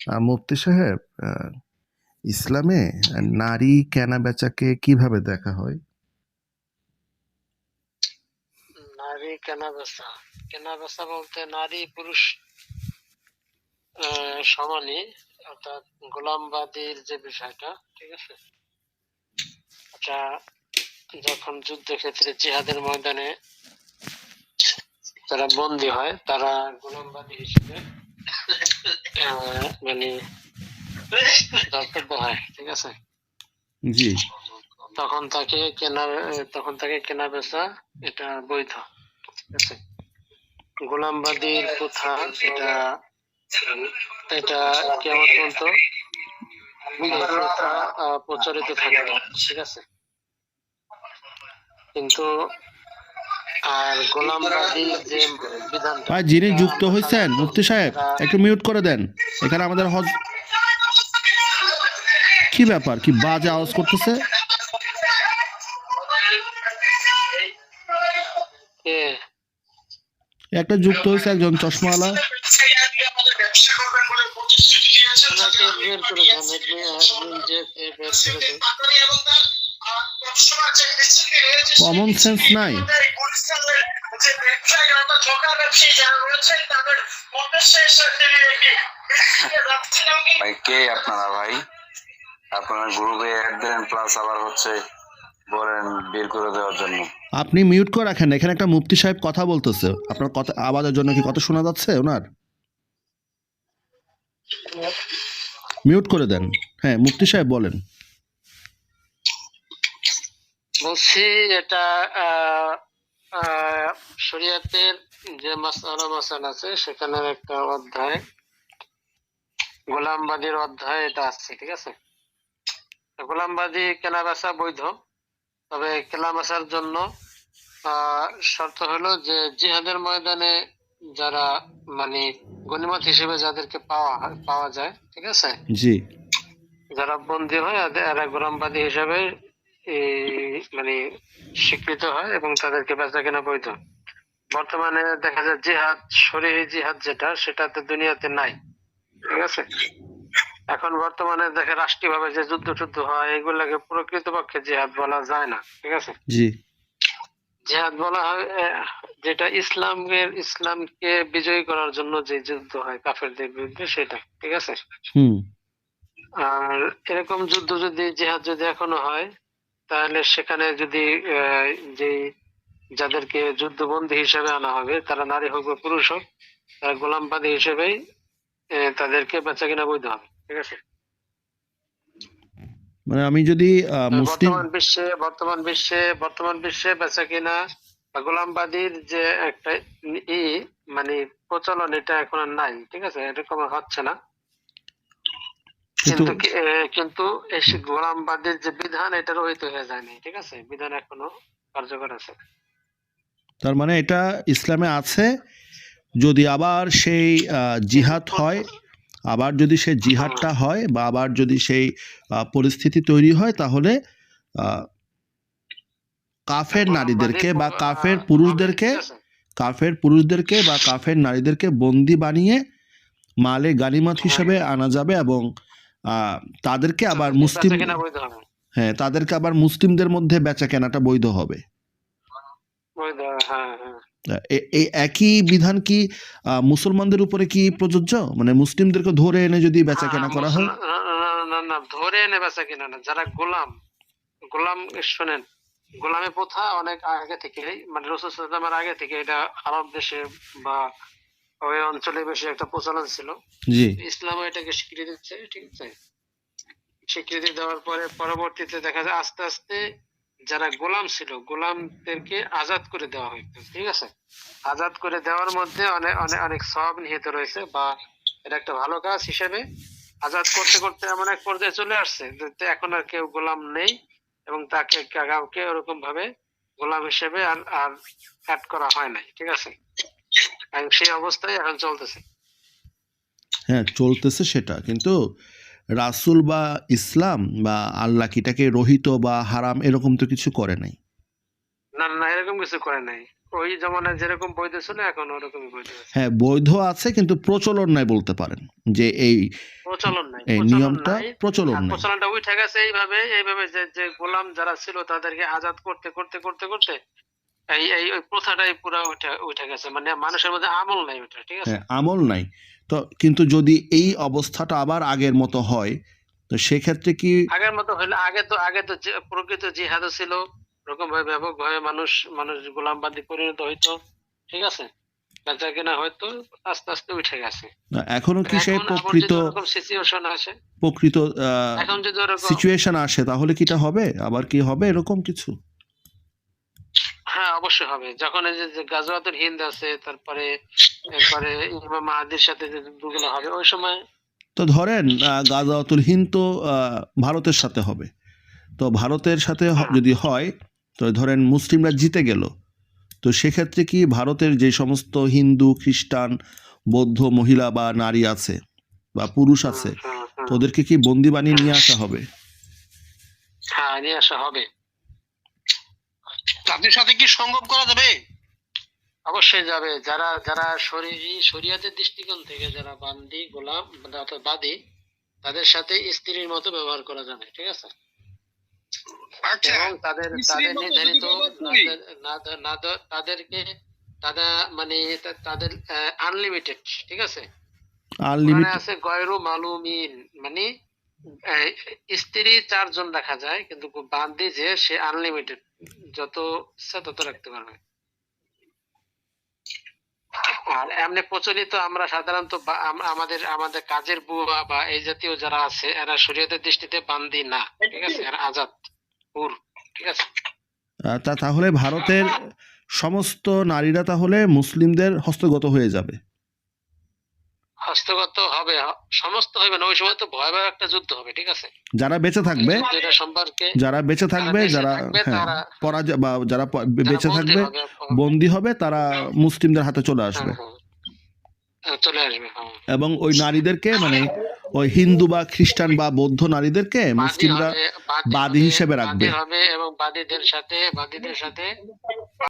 মুফতি সাহেব, ইসলামে নারী কেনা-বেচাকে কিভাবে দেখা হয়? নারী কেনা বেচা বলতে নারী পুরুষ সমানই, অর্থাৎ গোলামবাদীর যে বিষয়টা, ঠিক আছে, এটা যখন যুদ্ধক্ষেত্রে জিহাদের ময়দানে যারা বন্দী হয় তারা গোলামবাদী হিসেবে মানে কর্তব্য হয়, ঠিক আছে। জি। তখন তাকে কেনা বেচা এটা বৈধ, ঠিক আছে। গোলামবাদীর প্রথা এটা এটা কেমন পর্যন্ত প্রথা প্রচলিত থাকবে, ঠিক আছে। কিন্তু আর গোলামবাদী যে বিধানটা, ভাই, যিনি যুক্ত হয়েছেন মুফতি সাহেব, একটু মিউট করে দেন। এখানে আমাদের কি ব্যাপার, কি বাজে আওয়াজ করতেছে? একটা যুক্ত হয়েছে একজন চশমাওয়ালা। কমন সেন্স নাই। ভাই কে আপনারা? ভাই আপনারা গ্রুপে অ্যাড দেন, প্লাস আবার হচ্ছে বলেন বের করে দেওয়ার জন্য। আপনি মিউট করে রাখেন, এখানে একটা মুফতি সাহেব কথা বলতেছে। আপনার কথা আওয়াজের জন্য কি কথা শোনা যাচ্ছে ওনার? মিউট করে দেন। হ্যাঁ, মুফতি সাহেব বলেন। বলছি এটা শরিয়াতের যে মাসালা আছে সেখানের একটা অধ্যায়, গোলামবাদীর অধ্যায় এটা আছে, ঠিক আছে। গোলামবাদী কেনাবেচা বৈধ, তবে কেনাবেচার জন্য শর্ত হলো যে জিহাদের ময়দানে যারা মানে গনিমত হিসেবে যাদেরকে পাওয়া যায়, ঠিক আছে, জি, যারা বন্দী হয় এরা গোলামবাদী হিসেবে মানে স্বীকৃত হয় এবং তাদেরকে বেচা কেনা বৈধ। বর্তমানে দেখা যায় জিহাদ, শরীয়ী জিহাদ যেটা, সেটা তো দুনিয়াতে নাই, ঠিক আছে। এখন বর্তমানে দেখে রাষ্ট্রীয়ভাবে যে যুদ্ধ হয় এগুলাকে প্রকৃতপক্ষে জিহাদ বলা যায় না, ঠিক আছে। জি। জিহাদ বলা হয় যেটা ইসলামকে বিজয়ী করার জন্য যে যুদ্ধ হয় কাফেরদের বিরুদ্ধে, সেটা, ঠিক আছে। আর এরকম যুদ্ধ যদি জিহাদ যদি এখনো হয়, তাহলে সেখানে যদি যে যাদেরকে যুদ্ধবন্দী হিসেবে আনা হবে তারা নারী হোক বা পুরুষ হোক, তারা গোলামবাদী হিসেবেই তাদেরকে বেচা কিনা বৈধ হবে, ঠিক আছে। মানে আমি যদি বর্তমান বিশ্বে বেচা কিনা বা গোলামবাদীর যে একটা মানে প্রচলন, এটা এখন আর নাই, ঠিক আছে, এরকম হচ্ছে না। কিন্তু এই গোলামবাদীর যে বিধান, এটা রহিত হয়ে যায়নি, ঠিক আছে, বিধান এখনো কার্যকর আছে। তার মানে এটা ইসলামে আছে। যদি আবার সেই জিহাদ হয়, আবার যদি সেই জিহাদটা হয় বা আবার যদি সেই পরিস্থিতি তৈরি হয়, তাহলে কাফের নারীদেরকে বা কাফের পুরুষদেরকে বা কাফের নারীদেরকে বন্দি বানিয়ে মালে গানিমত হিসেবে আনা যাবে এবং তাদেরকে আবার তাদেরকে আবার মুসলিমদের মধ্যে বেচা কেনাটা বৈধ হবে। এই একই বিধান কি মুসলমানদের উপরে কি প্রযোজ্য? মানে মুসলিমদেরকে ধরে এনে যদি বেচা কেনা করা হয়? না, ধরে এনে বেচা কেনা না, যারা গোলাম শোনেন, গোলামী প্রথা অনেক আগে থেকে, মানে রাসূল সাল্লাল্লাহু আলাইহি ওয়াসাল্লামের আগে থেকে এটা আরব দেশে বা ওই অঞ্চলে বেশি একটা প্রচলন ছিল। জি। ইসলাম এটাকে স্বীকৃতি দিচ্ছে, ঠিক আছে। স্বীকৃতি দেওয়ার পরে পরবর্তীতে দেখা যায় আস্তে আস্তে যারা গোলাম ছিল, গোলামদেরকে আজাদ করে দেওয়া হইতো, ঠিক আছে। আজাদ করে দেওয়ার মধ্যে অনেক অনেক অনেক সওয়াব নিহিত রয়েছে, বা এটা একটা ভালো কাজ হিসেবে আজাদ করতে করতে এমন এক পর্যায়ে চলে আসছে যে এখন আর কেউ গোলাম নেই এবং তাকে কাউকে ওরকম ভাবে গোলাম হিসেবে আর অ্যাড করা হয় নাই, ঠিক আছে। সেই অবস্থায় এখন চলতেছে। হ্যাঁ, চলতেছে সেটা, কিন্তু রাসূল বা ইসলাম বা আল্লাহ কি এটাকে রহিত বা হারাম এরকম তো কিছু করে নাই। না, এরকম কিছু করে নাই। ওই জমানায় যেরকম বৈধ ছিল এখন ওরকমই বৈধ আছে। হ্যাঁ, বৈধ আছে কিন্তু প্রচলন নাই বলতে পারেন, যে এই প্রচলন নাই, এই প্রচলন নিয়মটা নাই। প্রচলন আর নেই। প্রচলনটা উঠে গেছে এইভাবে যে যে গোলাম যারা ছিল তাদেরকে আজাদ করতে করতে করতে করতে এই এই ওই প্রথাটাই পুরো উঠে গেছে, মানে মানুষের মধ্যে আমল নাই ওটা, ঠিক আছে। হ্যাঁ, আমল নাই। তো কিন্তু যদি এই অবস্থাটা আবার আগের মতো হয়, তো সেক্ষেত্রে কি আগের মতো হইলে আগে তো যে প্রকৃত জিহাদ ছিল, ওরকম ভাবে ব্যাপকভাবে মানুষ মানুষ গোলামবাদী পরিণত হইতো, ঠিক আছে, বেচা কেনা হয়তো, আস্তে আস্তে উঠে গেছে। এখনো কি সেই এখন আবার প্রকৃত যদি ওরকম সিচুয়েশন আসে, প্রকৃত এখন যদি ওরকম, সিচুয়েশন আসে, তাহলে কিটা হবে? আবার কি হবে এরকম কিছু? হ্যাঁ অবশ্যই হবে। যখন এই যে গাজওয়াতুল হিন্দ আছে, তারপরে এরপরে ইমাম মাহাদির সাথে যে যুদ্ধগুলো হবে ওই সময়। তো ধরেন গাজাওয়াতুল হিন্দ তো ভারতের সাথে হবে। তো ভারতের সাথে যদি হয়, তো ধরেন মুসলিমরা জিতে গেল, তো সেক্ষেত্রে কি ভারতের যে সমস্ত হিন্দু, খ্রিস্টান, বৌদ্ধ মহিলা বা নারী আছে বা পুরুষ আছে, তো ওদেরকে কি বন্দি বানিয়ে নিয়ে আসা হবে? হ্যাঁ নিয়ে আসা হবে। তাদের সাথে কি সঙ্গম করা যাবে? অবশ্যই যাবে। যারা যারা শরিয়াতের দৃষ্টিকোণ থেকে যারা বান্দি গোলাম অর্থাৎ বাদী, তাদের সাথে স্ত্রীর মতো ব্যবহার করা যাবে, ঠিক আছে। আচ্ছা, এবং তাদের স্ত্রীর মতো নির্ধারিত যদি ব্যবহার করি? তাদেরকে মানে তাদের আনলিমিটেড, ঠিক আছে। কোরআনে আনলিমিটেড। আছে গয়রু মালুমিন, মানে স্ত্রী 4 জন রাখা যায়, কিন্তু বান্দি যে সে আনলিমিটেড, যত ইচ্ছা তত রাখতে পারবে। আর এমনি প্রচলিত আমরা সাধারণত আমাদের আমাদের কাজের বুয়া বা এই জাতীয় যারা আছে এরা শরীয়তের দৃষ্টিতে বান্দি না, ঠিক আছে, এরা আজাদ হুর, ঠিক আছে। তাহলে ভারতের সমস্ত নারীরা তাহলে মুসলিমদের হস্তগত হয়ে যাবে। হস্তগত হবে, সমস্ত হবে না, ওই সময় তো ভয়াবহ একটা যুদ্ধ হবে, ঠিক আছে। যারা বেঁচে থাকবে, এই যুদ্ধটা সম্পর্কে যারা বেঁচে থাকবে, যারা হ্যাঁ পরাজয় বা যারা বেঁচে থাকবে, বন্দী হবে, তারা মুসলিমদের হাতে চলে আসবে। চলে আসবে, হ্যাঁ। এবং ওই নারীদেরকে মানে ওই হিন্দু বা খ্রিস্টান বা বৌদ্ধ নারীদেরকে মুসলিমরা বাদী হিসেবে রাখবে। হবে এবং বাদীদের সাথে